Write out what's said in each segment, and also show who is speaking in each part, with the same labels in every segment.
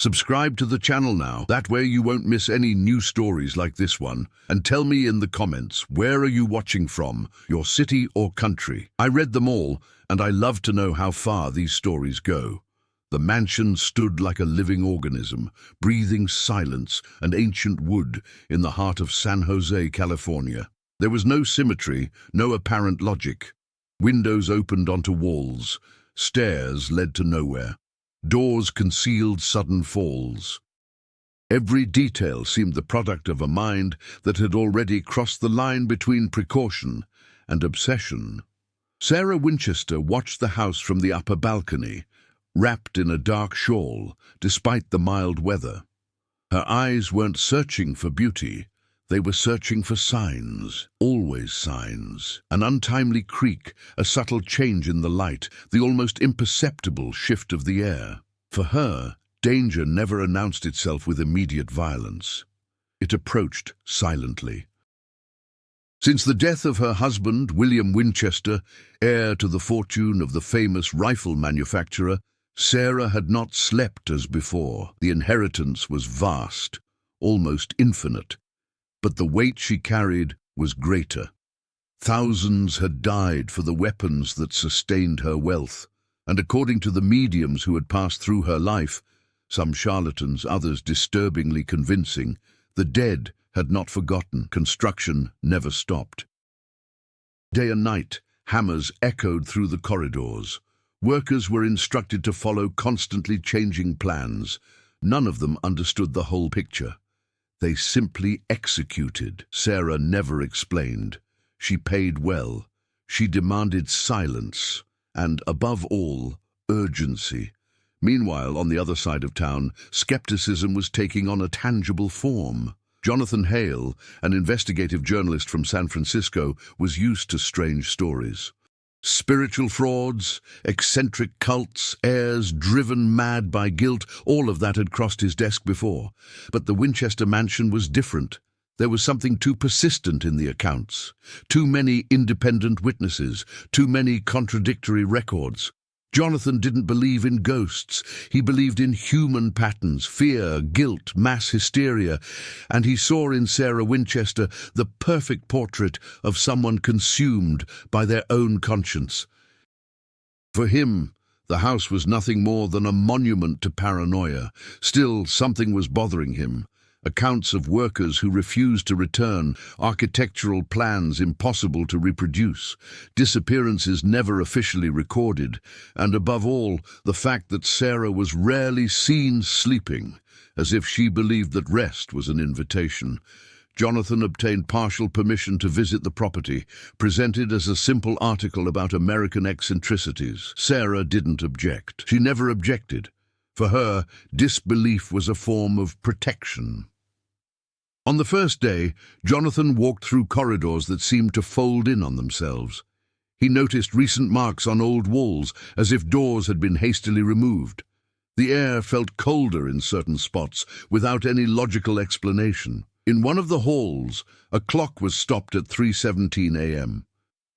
Speaker 1: Subscribe to the channel now. That way you won't miss any new stories like this one. And tell me in the comments, where are you watching from, your city or country? I read them all, and I love to know how far these stories go. The mansion stood like a living organism, breathing silence and ancient wood in the heart of San Jose, California. There was no symmetry, no apparent logic. Windows opened onto walls, stairs led to nowhere. Doors concealed sudden falls. Every detail seemed the product of a mind that had already crossed the line between precaution and obsession. Sarah Winchester watched the house from the upper balcony, wrapped in a dark shawl, despite the mild weather. Her eyes weren't searching for beauty. They were searching for signs, always signs. An untimely creak, a subtle change in the light, the almost imperceptible shift of the air. For her, danger never announced itself with immediate violence. It approached silently. Since the death of her husband, William Winchester, heir to the fortune of the famous rifle manufacturer, Sarah had not slept as before. The inheritance was vast, almost infinite. But the weight she carried was greater. Thousands had died for the weapons that sustained her wealth, and according to the mediums who had passed through her life, some charlatans, others disturbingly convincing, the dead had not forgotten. Construction never stopped. Day and night, hammers echoed through the corridors. Workers were instructed to follow constantly changing plans. None of them understood the whole picture. They simply executed. Sarah never explained. She paid well. She demanded silence and, above all, urgency. Meanwhile, on the other side of town, skepticism was taking on a tangible form. Jonathan Hale, an investigative journalist from San Francisco, was used to strange stories. Spiritual frauds, eccentric cults, heirs driven mad by guilt, all of that had crossed his desk before. But the Winchester mansion was different. There was something too persistent in the accounts. Too many independent witnesses, too many contradictory records. Jonathan didn't believe in ghosts. He believed in human patterns, fear, guilt, mass hysteria, and he saw in Sarah Winchester the perfect portrait of someone consumed by their own conscience. For him, the house was nothing more than a monument to paranoia. Still, something was bothering him. Accounts of workers who refused to return, architectural plans impossible to reproduce, disappearances never officially recorded, and above all, the fact that Sarah was rarely seen sleeping, as if she believed that rest was an invitation. Jonathan obtained partial permission to visit the property, presented as a simple article about American eccentricities. Sarah didn't object. She never objected. For her, disbelief was a form of protection. On the first day, Jonathan walked through corridors that seemed to fold in on themselves. He noticed recent marks on old walls, as if doors had been hastily removed. The air felt colder in certain spots, without any logical explanation. In one of the halls, a clock was stopped at 3:17 a.m.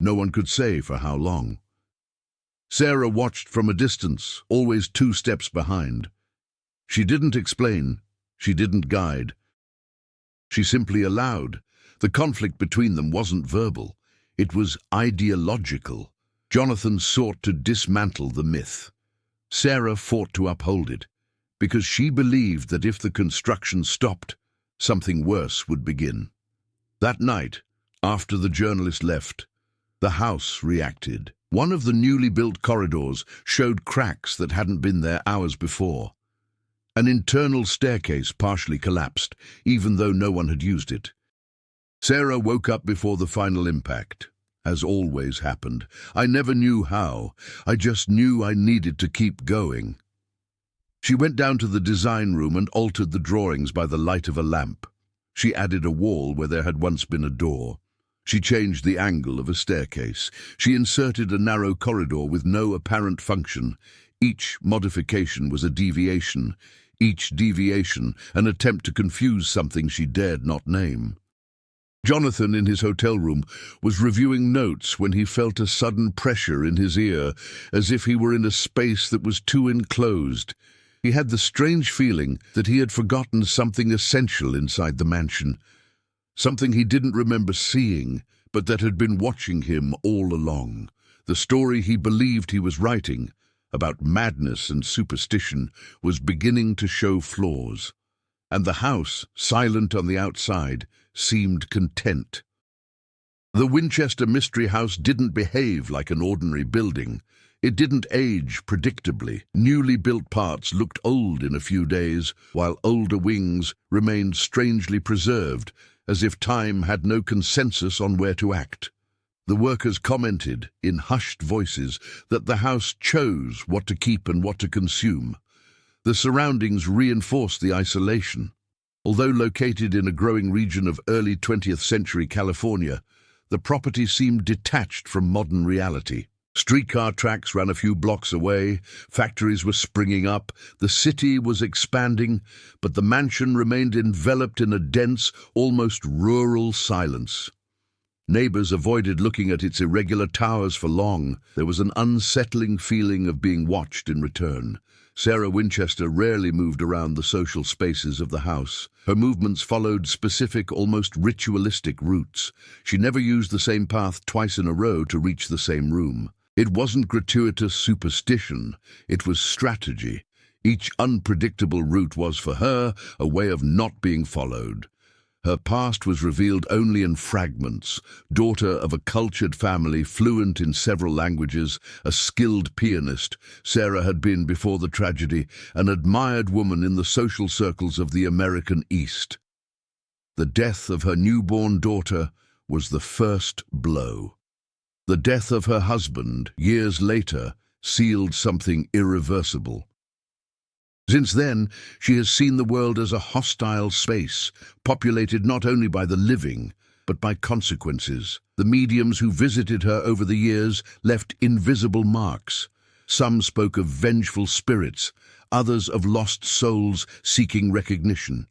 Speaker 1: No one could say for how long. Sarah watched from a distance, always 2 steps behind. She didn't explain. She didn't guide. She simply allowed. The conflict between them wasn't verbal. It was ideological. Jonathan sought to dismantle the myth. Sarah fought to uphold it, because she believed that if the construction stopped, something worse would begin. That night, after the journalist left, the house reacted. One of the newly built corridors showed cracks that hadn't been there hours before. An internal staircase partially collapsed, even though no one had used it. Sarah woke up before the final impact. As always happened, I never knew how. I just knew I needed to keep going. She went down to the design room and altered the drawings by the light of a lamp. She added a wall where there had once been a door. She changed the angle of a staircase. She inserted a narrow corridor with no apparent function. Each modification was a deviation. Each deviation an attempt to confuse something she dared not name. Jonathan, in his hotel room, was reviewing notes when he felt a sudden pressure in his ear, as if he were in a space that was too enclosed. He had the strange feeling that he had forgotten something essential inside the mansion, something he didn't remember seeing, but that had been watching him all along. The story he believed he was writing, about madness and superstition, was beginning to show flaws. And the house, silent on the outside, seemed content. The Winchester Mystery House didn't behave like an ordinary building. It didn't age predictably. Newly built parts looked old in a few days, while older wings remained strangely preserved, as if time had no consensus on where to act. The workers commented, in hushed voices, that the house chose what to keep and what to consume. The surroundings reinforced the isolation. Although located in a growing region of early 20th century California, the property seemed detached from modern reality. Streetcar tracks ran a few blocks away, factories were springing up, the city was expanding, but the mansion remained enveloped in a dense, almost rural silence. Neighbors avoided looking at its irregular towers for long. There was an unsettling feeling of being watched in return. Sarah Winchester rarely moved around the social spaces of the house. Her movements followed specific, almost ritualistic routes. She never used the same path twice in a row to reach the same room. It wasn't gratuitous superstition, it was strategy. Each unpredictable route was, for her, a way of not being followed. Her past was revealed only in fragments. Daughter of a cultured family, fluent in several languages, a skilled pianist, Sarah had been, before the tragedy, an admired woman in the social circles of the American East. The death of her newborn daughter was the first blow. The death of her husband, years later, sealed something irreversible. Since then, she has seen the world as a hostile space, populated not only by the living, but by consequences. The mediums who visited her over the years left invisible marks. Some spoke of vengeful spirits, others of lost souls seeking recognition.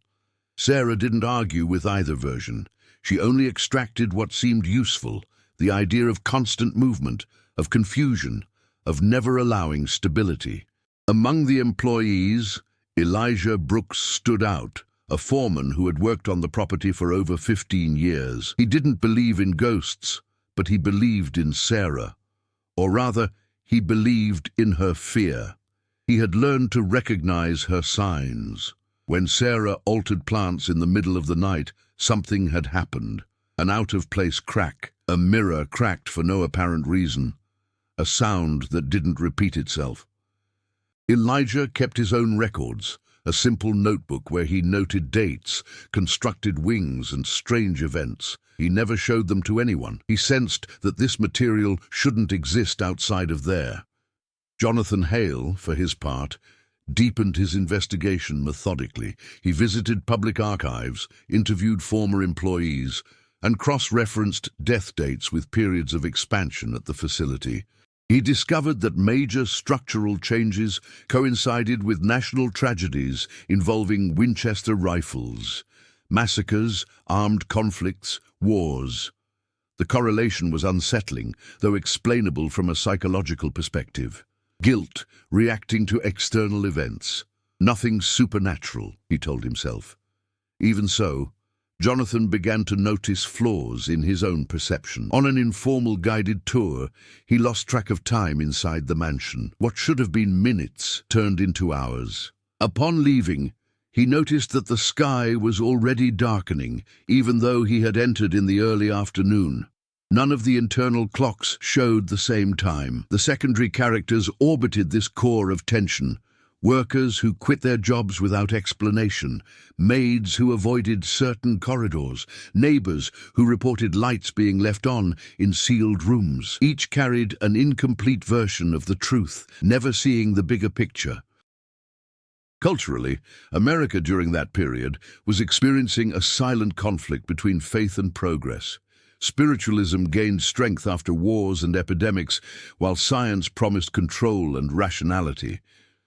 Speaker 1: Sarah didn't argue with either version. She only extracted what seemed useful, the idea of constant movement, of confusion, of never allowing stability. Among the employees, Elijah Brooks stood out, a foreman who had worked on the property for over 15 years. He didn't believe in ghosts, but he believed in Sarah. Or rather, he believed in her fear. He had learned to recognize her signs. When Sarah altered plants in the middle of the night, something had happened. An out-of-place crack, a mirror cracked for no apparent reason, a sound that didn't repeat itself. Elijah kept his own records, a simple notebook where he noted dates, constructed wings and strange events. He never showed them to anyone. He sensed that this material shouldn't exist outside of there. Jonathan Hale, for his part, deepened his investigation methodically. He visited public archives, interviewed former employees, and cross-referenced death dates with periods of expansion at the facility. He discovered that major structural changes coincided with national tragedies involving Winchester rifles, massacres, armed conflicts, wars. The correlation was unsettling, though explainable from a psychological perspective. Guilt reacting to external events. Nothing supernatural, he told himself. Even so, Jonathan began to notice flaws in his own perception. On an informal guided tour, he lost track of time inside the mansion. What should have been minutes turned into hours. Upon leaving, he noticed that the sky was already darkening, even though he had entered in the early afternoon. None of the internal clocks showed the same time. The secondary characters orbited this core of tension. Workers who quit their jobs without explanation, maids who avoided certain corridors, neighbors who reported lights being left on in sealed rooms. Each carried an incomplete version of the truth, never seeing the bigger picture. Culturally, America during that period was experiencing a silent conflict between faith and progress. Spiritualism gained strength after wars and epidemics, while science promised control and rationality.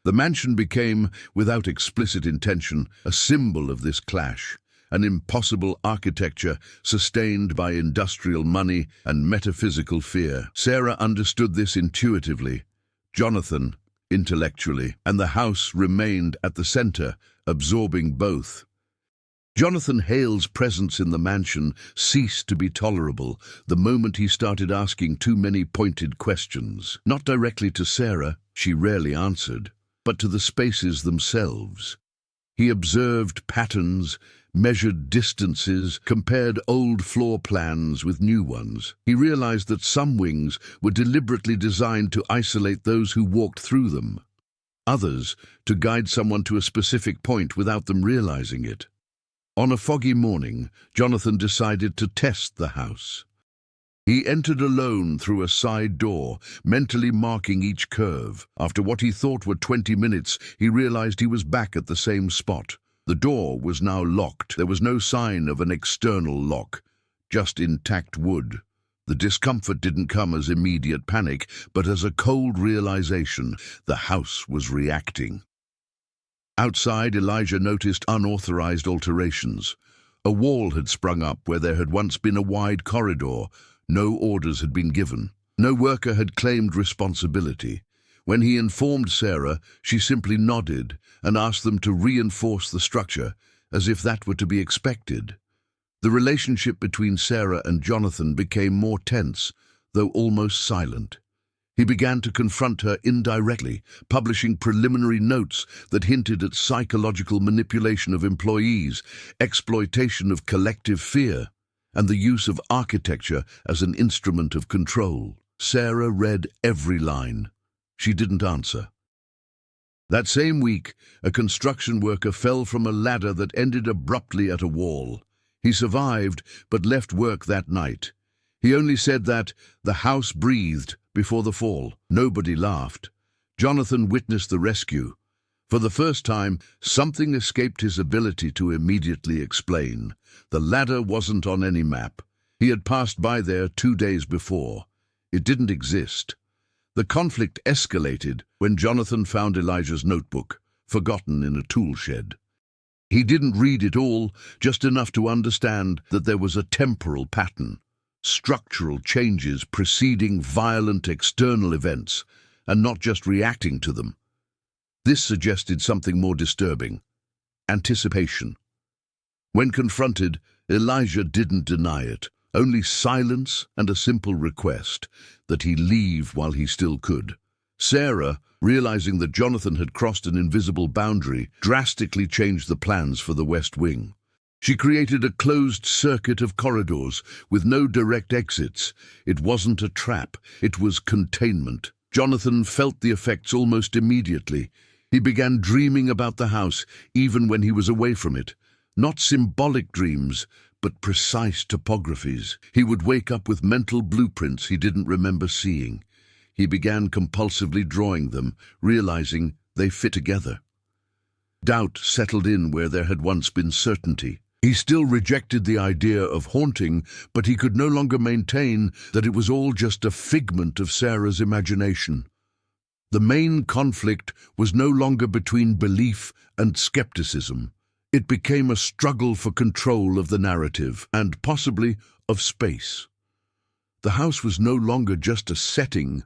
Speaker 1: The mansion became, without explicit intention, a symbol of this clash, an impossible architecture sustained by industrial money and metaphysical fear. Sarah understood this intuitively. Jonathan, intellectually, and the house remained at the center, absorbing both. Jonathan Hale's presence in the mansion ceased to be tolerable the moment he started asking too many pointed questions. Not directly to Sarah, she rarely answered, but to the spaces themselves. He observed patterns, measured distances, compared old floor plans with new ones. He realized that some wings were deliberately designed to isolate those who walked through them, others to guide someone to a specific point without them realizing it. On a foggy morning, Jonathan decided to test the house. He entered alone through a side door, mentally marking each curve. After what he thought were 20 minutes, he realized he was back at the same spot. The door was now locked. There was no sign of an external lock, just intact wood. The discomfort didn't come as immediate panic, but as a cold realization the house was reacting. Outside, Elijah noticed unauthorized alterations. A wall had sprung up where there had once been a wide corridor. No orders had been given. No worker had claimed responsibility. When he informed Sarah, she simply nodded and asked them to reinforce the structure, as if that were to be expected. The relationship between Sarah and Jonathan became more tense, though almost silent. He began to confront her indirectly, publishing preliminary notes that hinted at psychological manipulation of employees, exploitation of collective fear, and the use of architecture as an instrument of control. Sarah read every line. She didn't answer. That same week, a construction worker fell from a ladder that ended abruptly at a wall. He survived, but left work that night. He only said that the house breathed before the fall. Nobody laughed. Jonathan witnessed the rescue. For the first time, something escaped his ability to immediately explain. The ladder wasn't on any map. He had passed by there 2 days before. It didn't exist. The conflict escalated when Jonathan found Elijah's notebook, forgotten in a tool shed. He didn't read it all, just enough to understand that there was a temporal pattern. Structural changes preceding violent external events, and not just reacting to them. This suggested something more disturbing: anticipation. When confronted, Elijah didn't deny it, only silence and a simple request that he leave while he still could. Sarah, realizing that Jonathan had crossed an invisible boundary, drastically changed the plans for the West Wing. She created a closed circuit of corridors with no direct exits. It wasn't a trap, it was containment. Jonathan felt the effects almost immediately. He began dreaming about the house, even when he was away from it. Not symbolic dreams, but precise topographies. He would wake up with mental blueprints he didn't remember seeing. He began compulsively drawing them, realizing they fit together. Doubt settled in where there had once been certainty. He still rejected the idea of haunting, but he could no longer maintain that it was all just a figment of Sarah's imagination. The main conflict was no longer between belief and skepticism. It became a struggle for control of the narrative, and possibly of space. The house was no longer just a setting,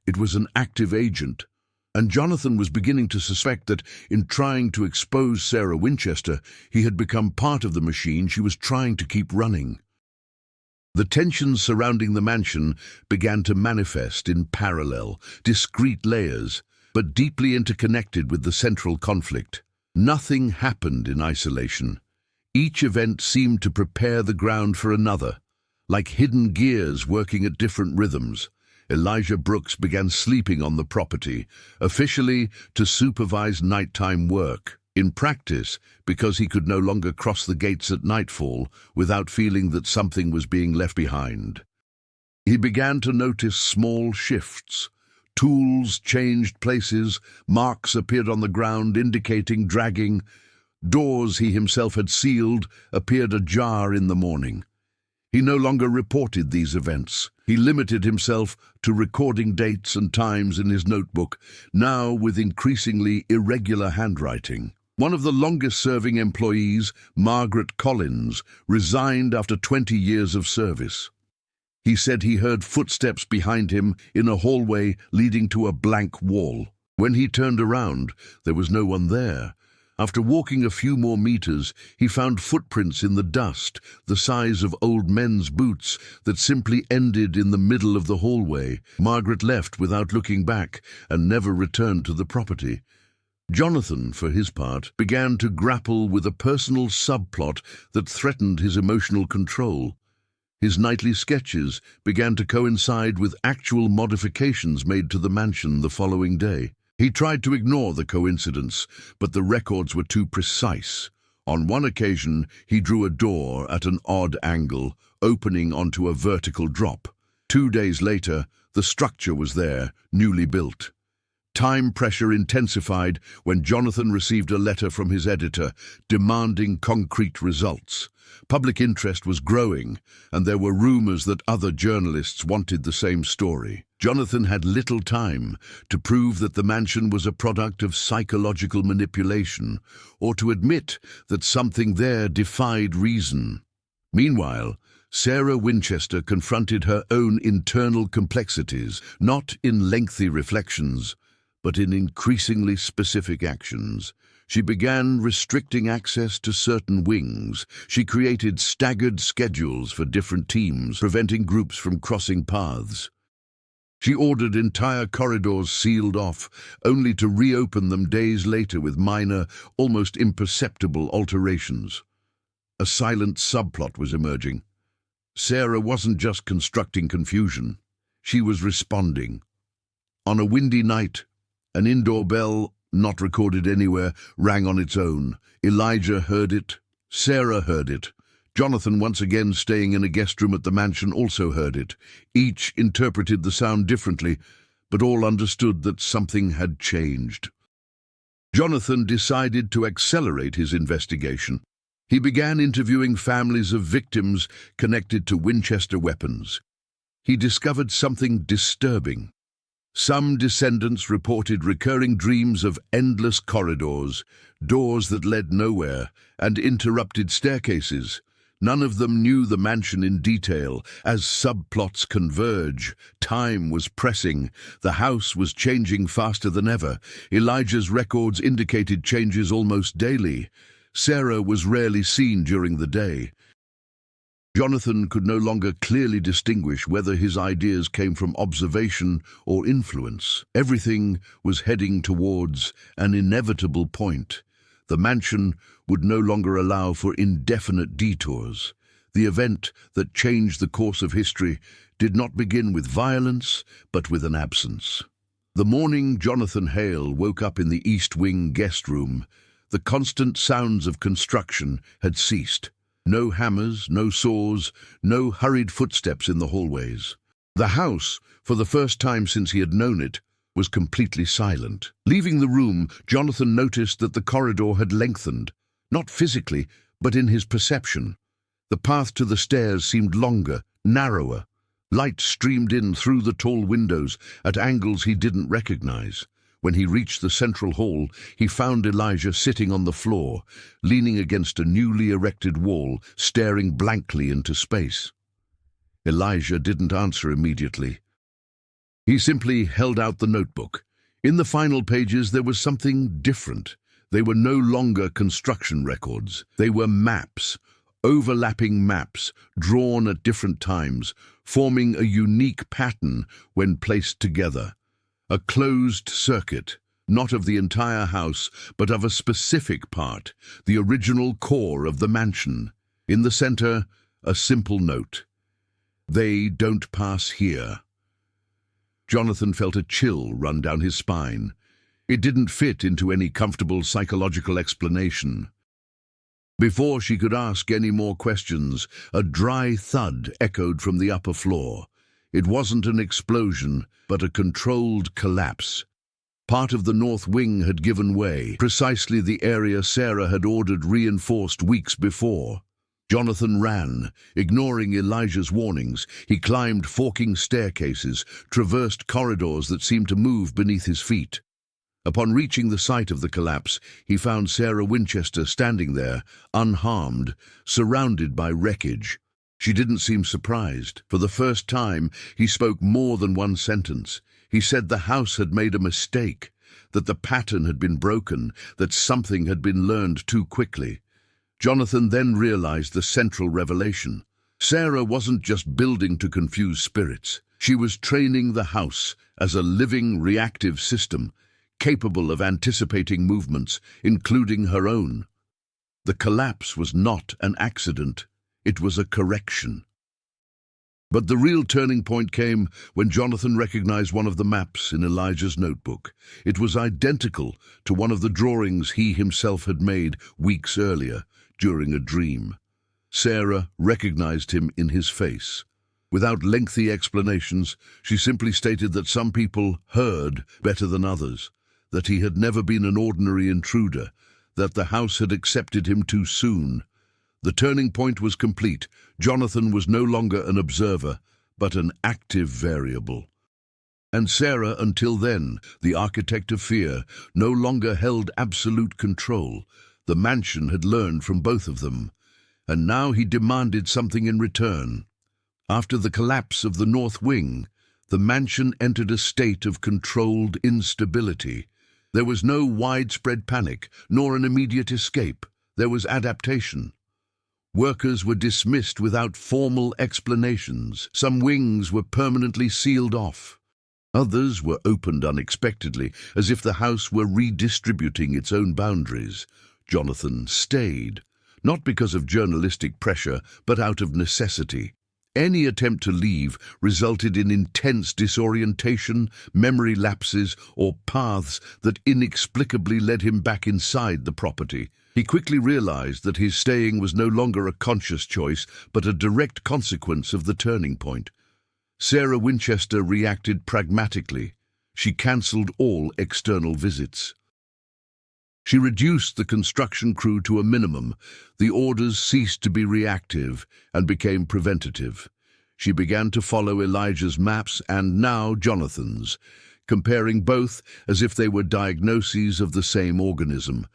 Speaker 1: it was an active agent. And Jonathan was beginning to suspect that, in trying to expose Sarah Winchester, he had become part of the machine she was trying to keep running. The tensions surrounding the mansion began to manifest in parallel, discrete layers, but deeply interconnected with the central conflict. Nothing happened in isolation. Each event seemed to prepare the ground for another, like hidden gears working at different rhythms. Elijah Brooks began sleeping on the property, officially to supervise nighttime work. In practice, because he could no longer cross the gates at nightfall without feeling that something was being left behind. He began to notice small shifts. Tools changed places, marks appeared on the ground indicating dragging. Doors he himself had sealed appeared ajar in the morning. He no longer reported these events. He limited himself to recording dates and times in his notebook, now with increasingly irregular handwriting. One of the longest-serving employees, Margaret Collins, resigned after 20 years of service. He said he heard footsteps behind him in a hallway leading to a blank wall. When he turned around, there was no one there. After walking a few more meters, he found footprints in the dust, the size of old men's boots, that simply ended in the middle of the hallway. Margaret left without looking back and never returned to the property. Jonathan, for his part, began to grapple with a personal subplot that threatened his emotional control. His nightly sketches began to coincide with actual modifications made to the mansion the following day. He tried to ignore the coincidence, but the records were too precise. On one occasion, he drew a door at an odd angle, opening onto a vertical drop. 2 days later, the structure was there, newly built. Time pressure intensified when Jonathan received a letter from his editor demanding concrete results. Public interest was growing, and there were rumors that other journalists wanted the same story. Jonathan had little time to prove that the mansion was a product of psychological manipulation, or to admit that something there defied reason. Meanwhile, Sarah Winchester confronted her own internal complexities, not in lengthy reflections, but in increasingly specific actions. She began restricting access to certain wings. She created staggered schedules for different teams, preventing groups from crossing paths. She ordered entire corridors sealed off, only to reopen them days later with minor, almost imperceptible alterations. A silent subplot was emerging. Sarah wasn't just constructing confusion. She was responding. On a windy night, an indoor bell, not recorded anywhere, rang on its own. Elijah heard it. Sarah heard it. Jonathan, once again staying in a guest room at the mansion, also heard it. Each interpreted the sound differently, but all understood that something had changed. Jonathan decided to accelerate his investigation. He began interviewing families of victims connected to Winchester weapons. He discovered something disturbing. Some descendants reported recurring dreams of endless corridors, doors that led nowhere, and interrupted staircases. None of them knew the mansion in detail. As subplots converge, time was pressing. The house was changing faster than ever. Elijah's records indicated changes almost daily. Sarah was rarely seen during the day. Jonathan could no longer clearly distinguish whether his ideas came from observation or influence. Everything was heading towards an inevitable point. The mansion would no longer allow for indefinite detours. The event that changed the course of history did not begin with violence, but with an absence. The morning Jonathan Hale woke up in the East Wing guest room, the constant sounds of construction had ceased. No hammers, no saws, no hurried footsteps in the hallways. The house, for the first time since he had known it, was completely silent. Leaving the room, Jonathan noticed that the corridor had lengthened, not physically, but in his perception. The path to the stairs seemed longer, narrower. Light streamed in through the tall windows at angles he didn't recognize. When he reached the central hall, he found Elijah sitting on the floor, leaning against a newly erected wall, staring blankly into space. Elijah didn't answer immediately. He simply held out the notebook. In the final pages, there was something different. They were no longer construction records. They were maps, overlapping maps, drawn at different times, forming a unique pattern when placed together. A closed circuit, not of the entire house, but of a specific part, the original core of the mansion. In the center, a simple note. They don't pass here. Jonathan felt a chill run down his spine. It didn't fit into any comfortable psychological explanation. Before she could ask any more questions, a dry thud echoed from the upper floor. It wasn't an explosion, but a controlled collapse. Part of the north wing had given way, precisely the area Sarah had ordered reinforced weeks before. Jonathan ran, ignoring Elijah's warnings. He climbed forking staircases, traversed corridors that seemed to move beneath his feet. Upon reaching the site of the collapse, he found Sarah Winchester standing there, unharmed, surrounded by wreckage. She didn't seem surprised. For the first time, he spoke more than one sentence. He said the house had made a mistake, that the pattern had been broken, that something had been learned too quickly. Jonathan then realized the central revelation. Sarah wasn't just building to confuse spirits. She was training the house as a living, reactive system, capable of anticipating movements, including her own. The collapse was not an accident. It was a correction. But the real turning point came when Jonathan recognized one of the maps in Elijah's notebook. It was identical to one of the drawings he himself had made weeks earlier during a dream. Sarah recognized him in his face. Without lengthy explanations, she simply stated that some people heard better than others, that he had never been an ordinary intruder, that the house had accepted him too soon. The turning point was complete. Jonathan was no longer an observer, but an active variable. And Sarah, until then, the architect of fear, no longer held absolute control. The mansion had learned from both of them, and now he demanded something in return. After the collapse of the north wing, the mansion entered a state of controlled instability. There was no widespread panic, nor an immediate escape. There was adaptation. Workers were dismissed without formal explanations. Some wings were permanently sealed off. Others were opened unexpectedly, as if the house were redistributing its own boundaries. Jonathan stayed, not because of journalistic pressure, but out of necessity. Any attempt to leave resulted in intense disorientation, memory lapses, or paths that inexplicably led him back inside the property. He quickly realized that his staying was no longer a conscious choice, but a direct consequence of the turning point. Sarah Winchester reacted pragmatically. She cancelled all external visits. She reduced the construction crew to a minimum. The orders ceased to be reactive and became preventative. She began to follow Elijah's maps and now Jonathan's, comparing both as if they were diagnoses of the same organism.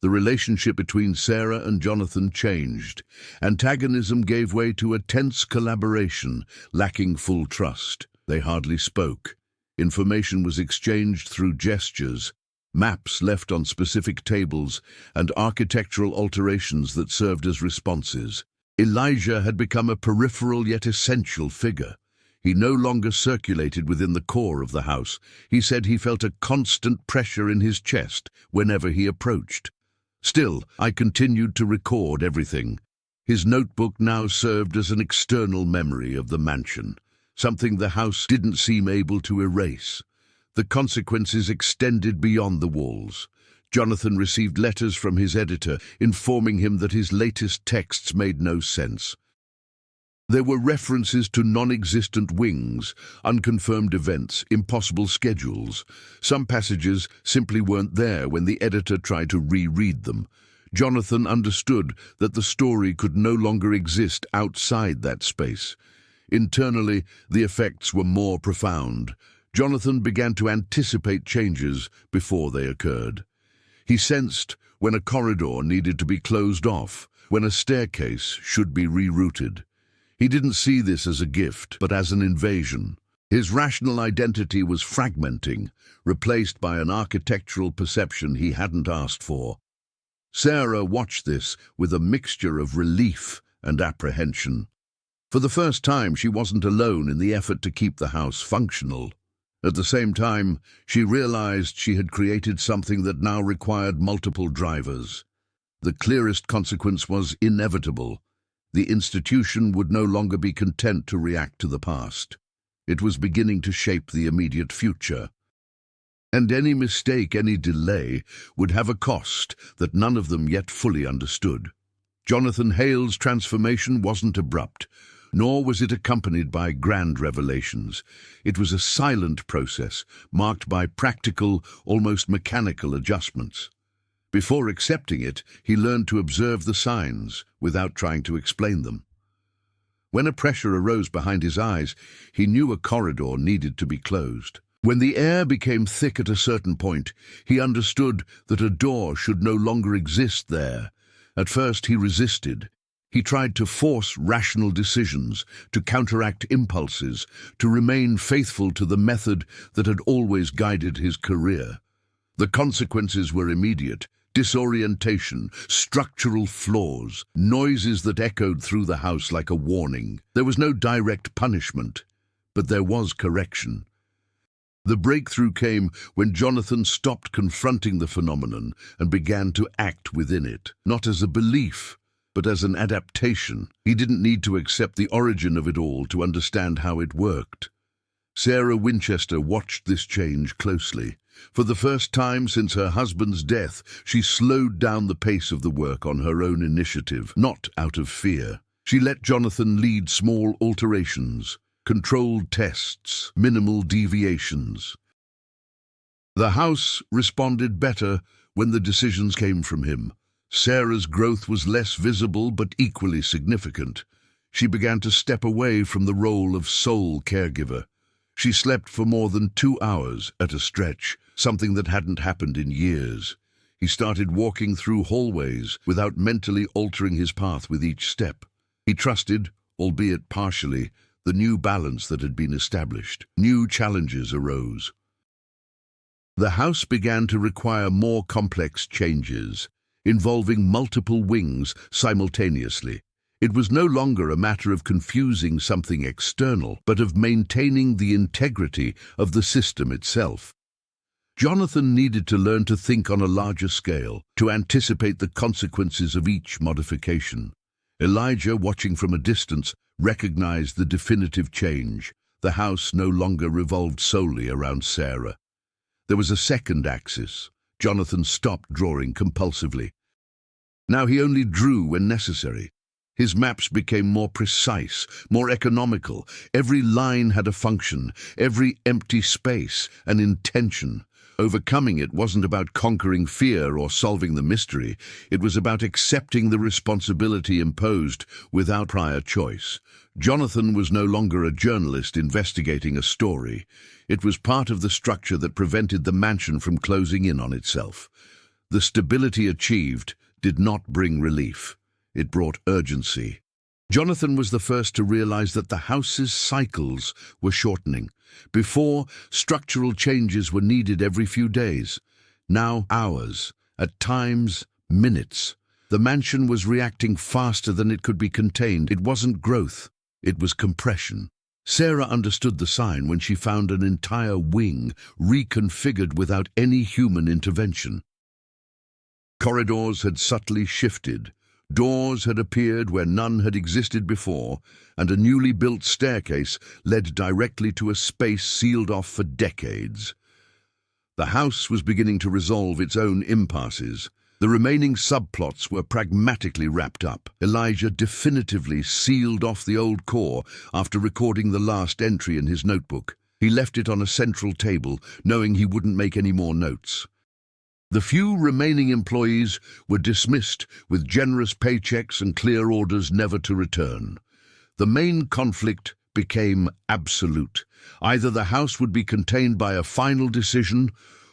Speaker 1: The relationship between Sarah and Jonathan changed. Antagonism gave way to a tense collaboration, lacking full trust. They hardly spoke. Information was exchanged through gestures, maps left on specific tables, and architectural alterations that served as responses. Elijah had become a peripheral yet essential figure. He no longer circulated within the core of the house. He said he felt a constant pressure in his chest whenever he approached. Still, I continued to record everything. His notebook now served as an external memory of the mansion, something the house didn't seem able to erase. The consequences extended beyond the walls. Jonathan received letters from his editor informing him that his latest texts made no sense. There were references to non-existent wings, unconfirmed events, impossible schedules. Some passages simply weren't there when the editor tried to reread them. Jonathan understood that the story could no longer exist outside that space. Internally, the effects were more profound. Jonathan began to anticipate changes before they occurred. He sensed when a corridor needed to be closed off, when a staircase should be rerouted. He didn't see this as a gift, but as an invasion. His rational identity was fragmenting, replaced by an architectural perception he hadn't asked for. Sarah watched this with a mixture of relief and apprehension. For the first time, she wasn't alone in the effort to keep the house functional. At the same time, she realized she had created something that now required multiple drivers. The clearest consequence was inevitable. The institution would no longer be content to react to the past. It was beginning to shape the immediate future. And any mistake, any delay, would have a cost that none of them yet fully understood. Jonathan Hale's transformation wasn't abrupt, nor was it accompanied by grand revelations. It was a silent process, marked by practical, almost mechanical adjustments. Before accepting it, he learned to observe the signs without trying to explain them. When a pressure arose behind his eyes, he knew a corridor needed to be closed. When the air became thick at a certain point, he understood that a door should no longer exist there. At first he resisted. He tried to force rational decisions, to counteract impulses, to remain faithful to the method that had always guided his career. The consequences were immediate: disorientation, structural flaws, noises that echoed through the house like a warning. There was no direct punishment, but there was correction. The breakthrough came when Jonathan stopped confronting the phenomenon and began to act within it, not as a belief, but as an adaptation. He didn't need to accept the origin of it all to understand how it worked. Sarah Winchester watched this change closely. For the first time since her husband's death, she slowed down the pace of the work on her own initiative, not out of fear. She let Jonathan lead small alterations, controlled tests, minimal deviations. The house responded better when the decisions came from him. Sarah's growth was less visible but equally significant. She began to step away from the role of sole caregiver. She slept for more than 2 hours at a stretch, something that hadn't happened in years. He started walking through hallways without mentally altering his path with each step. He trusted, albeit partially, the new balance that had been established. New challenges arose. The house began to require more complex changes, involving multiple wings simultaneously. It was no longer a matter of confusing something external, but of maintaining the integrity of the system itself. Jonathan needed to learn to think on a larger scale, to anticipate the consequences of each modification. Elijah, watching from a distance, recognized the definitive change. The house no longer revolved solely around Sarah. There was a second axis. Jonathan stopped drawing compulsively. Now he only drew when necessary. His maps became more precise, more economical. Every line had a function, every empty space an intention. Overcoming it wasn't about conquering fear or solving the mystery. It was about accepting the responsibility imposed without prior choice. Jonathan was no longer a journalist investigating a story. It was part of the structure that prevented the mansion from closing in on itself. The stability achieved did not bring relief. It brought urgency. Jonathan was the first to realize that the house's cycles were shortening. Before, structural changes were needed every few days. Now, hours, at times, minutes. The mansion was reacting faster than it could be contained. It wasn't growth, it was compression. Sarah understood the sign when she found an entire wing reconfigured without any human intervention. Corridors had subtly shifted. Doors had appeared where none had existed before, and a newly built staircase led directly to a space sealed off for decades. The house was beginning to resolve its own impasses. The remaining subplots were pragmatically wrapped up. Elijah definitively sealed off the old core after recording the last entry in his notebook. He left it on a central table, knowing he wouldn't make any more notes. The few remaining employees were dismissed with generous paychecks and clear orders never to return. The main conflict became absolute. Either the house would be contained by a final decision,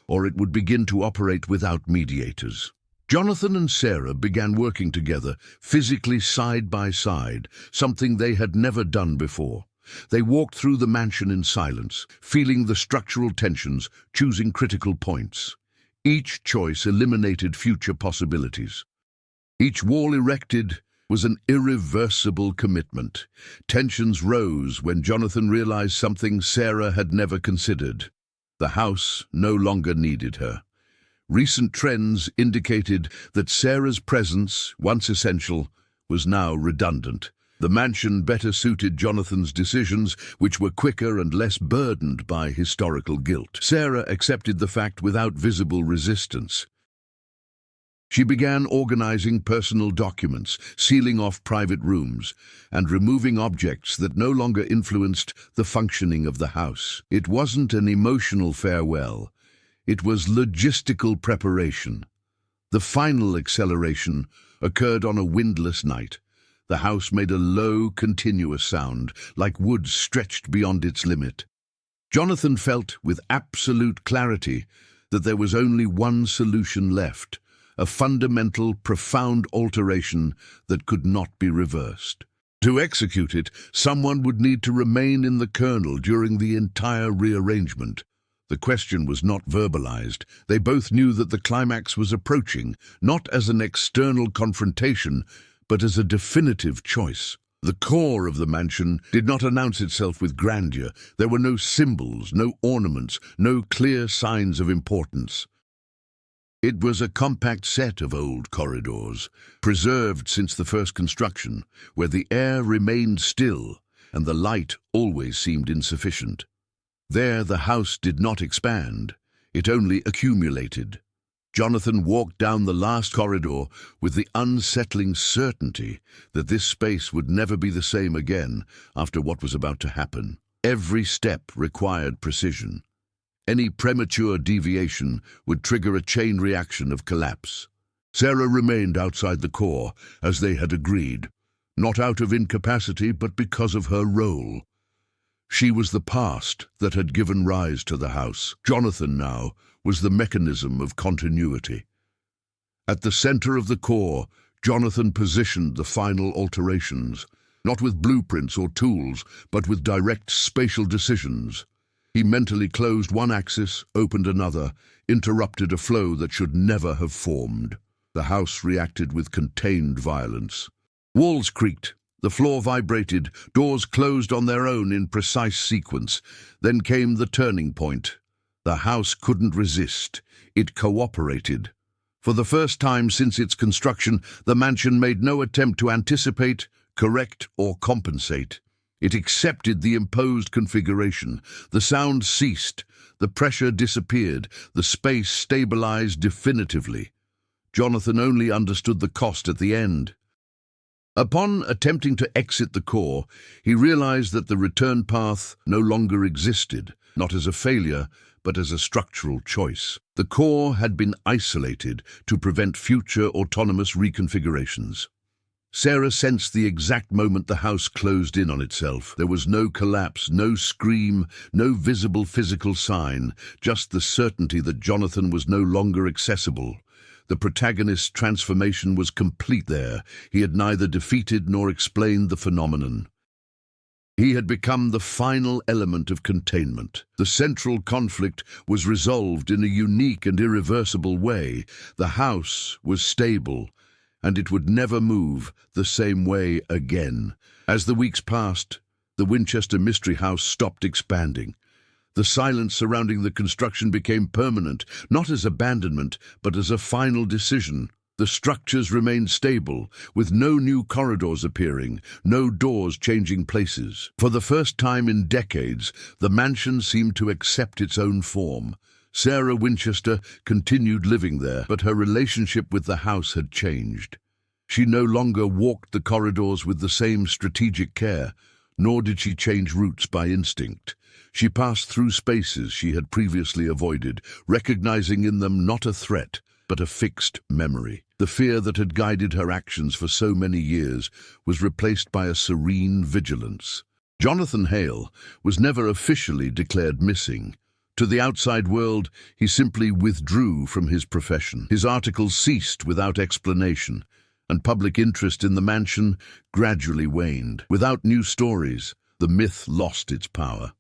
Speaker 1: or it would begin to operate without mediators. Jonathan and Sarah began working together, physically side by side, something they had never done before. They walked through the mansion in silence, feeling the structural tensions, choosing critical points. Each choice eliminated future possibilities. Each wall erected was an irreversible commitment. Tensions rose when Jonathan realized something Sarah had never considered. The house no longer needed her. Recent trends indicated that Sarah's presence, once essential, was now redundant. The mansion better suited Jonathan's decisions, which were quicker and less burdened by historical guilt. Sarah accepted the fact without visible resistance. She began organizing personal documents, sealing off private rooms, and removing objects that no longer influenced the functioning of the house. It wasn't an emotional farewell. It was logistical preparation. The final acceleration occurred on a windless night. The house made a low, continuous sound, like wood stretched beyond its limit. Jonathan felt with absolute clarity that there was only one solution left, a fundamental, profound alteration that could not be reversed. To execute it, someone would need to remain in the kernel during the entire rearrangement. The question was not verbalized. They both knew that the climax was approaching, not as an external confrontation, but as a definitive choice. The core of the mansion did not announce itself with grandeur. There were no symbols, no ornaments, no clear signs of importance. It was a compact set of old corridors, preserved since the first construction, where the air remained still and the light always seemed insufficient. There the house did not expand, it only accumulated. Jonathan walked down the last corridor with the unsettling certainty that this space would never be the same again after what was about to happen. Every step required precision. Any premature deviation would trigger a chain reaction of collapse. Sarah remained outside the core, as they had agreed, not out of incapacity but because of her role. She was the past that had given rise to the house. Jonathan now was the mechanism of continuity. At the center of the core, Jonathan positioned the final alterations, not with blueprints or tools, but with direct spatial decisions. He mentally closed one axis, opened another, interrupted a flow that should never have formed. The house reacted with contained violence. Walls creaked, the floor vibrated, doors closed on their own in precise sequence. Then came the turning point. The house couldn't resist. It cooperated. For the first time since its construction, the mansion made no attempt to anticipate, correct, or compensate. It accepted the imposed configuration. The sound ceased, the pressure disappeared, the space stabilized definitively. Jonathan only understood the cost at the end. Upon attempting to exit the core, he realized that the return path no longer existed, not as a failure, but as a structural choice. The core had been isolated to prevent future autonomous reconfigurations. Sarah sensed the exact moment the house closed in on itself. There was no collapse, no scream, no visible physical sign, just the certainty that Jonathan was no longer accessible. The protagonist's transformation was complete there. He had neither defeated nor explained the phenomenon. He had become the final element of containment. The central conflict was resolved in a unique and irreversible way. The house was stable, and it would never move the same way again. As the weeks passed, the Winchester Mystery House stopped expanding. The silence surrounding the construction became permanent, not as abandonment, but as a final decision. The structures remained stable, with no new corridors appearing, no doors changing places. For the first time in decades, the mansion seemed to accept its own form. Sarah Winchester continued living there, but her relationship with the house had changed. She no longer walked the corridors with the same strategic care, nor did she change routes by instinct. She passed through spaces she had previously avoided, recognizing in them not a threat, but a fixed memory. The fear that had guided her actions for so many years was replaced by a serene vigilance. Jonathan Hale was never officially declared missing. To the outside world, he simply withdrew from his profession. His articles ceased without explanation, and public interest in the mansion gradually waned. Without new stories, the myth lost its power.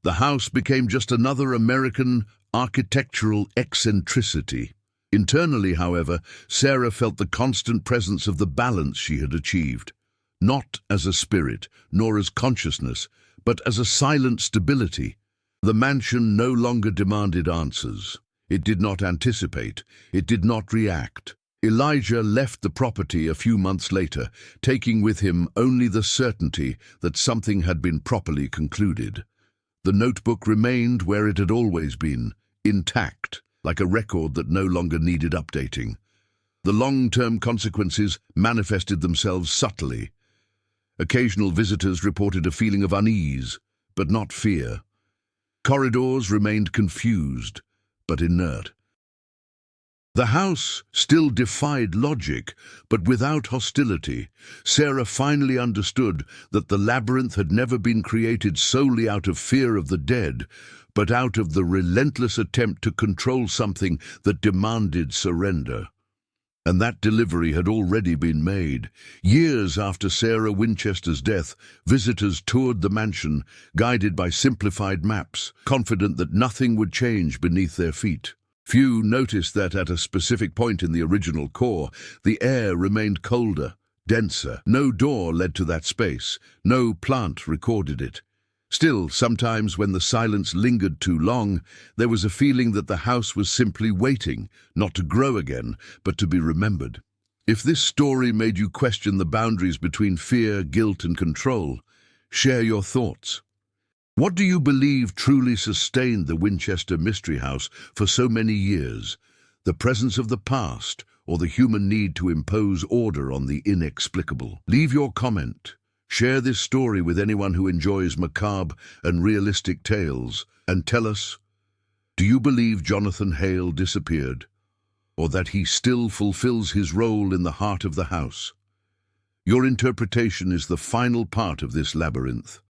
Speaker 1: The house became just another American architectural eccentricity. Internally, however, Sarah felt the constant presence of the balance she had achieved, not as a spirit, nor as consciousness, but as a silent stability. The mansion no longer demanded answers. It did not anticipate. It did not react. Elijah left the property a few months later, taking with him only the certainty that something had been properly concluded. The notebook remained where it had always been, intact, like a record that no longer needed updating. The long-term consequences manifested themselves subtly. Occasional visitors reported a feeling of unease, but not fear. Corridors remained confused, but inert. The house still defied logic, but without hostility. Sarah finally understood that the labyrinth had never been created solely out of fear of the dead, but out of the relentless attempt to control something that demanded surrender. And that delivery had already been made. Years after Sarah Winchester's death, visitors toured the mansion, guided by simplified maps, confident that nothing would change beneath their feet. Few noticed that at a specific point in the original core, the air remained colder, denser. No door led to that space, no plant recorded it. Still, sometimes when the silence lingered too long, there was a feeling that the house was simply waiting, not to grow again, but to be remembered. If this story made you question the boundaries between fear, guilt, and control, share your thoughts. What do you believe truly sustained the Winchester Mystery House for so many years? The presence of the past, or the human need to impose order on the inexplicable? Leave your comment. Share this story with anyone who enjoys macabre and realistic tales, and tell us, do you believe Jonathan Hale disappeared, or that he still fulfills his role in the heart of the house? Your interpretation is the final part of this labyrinth.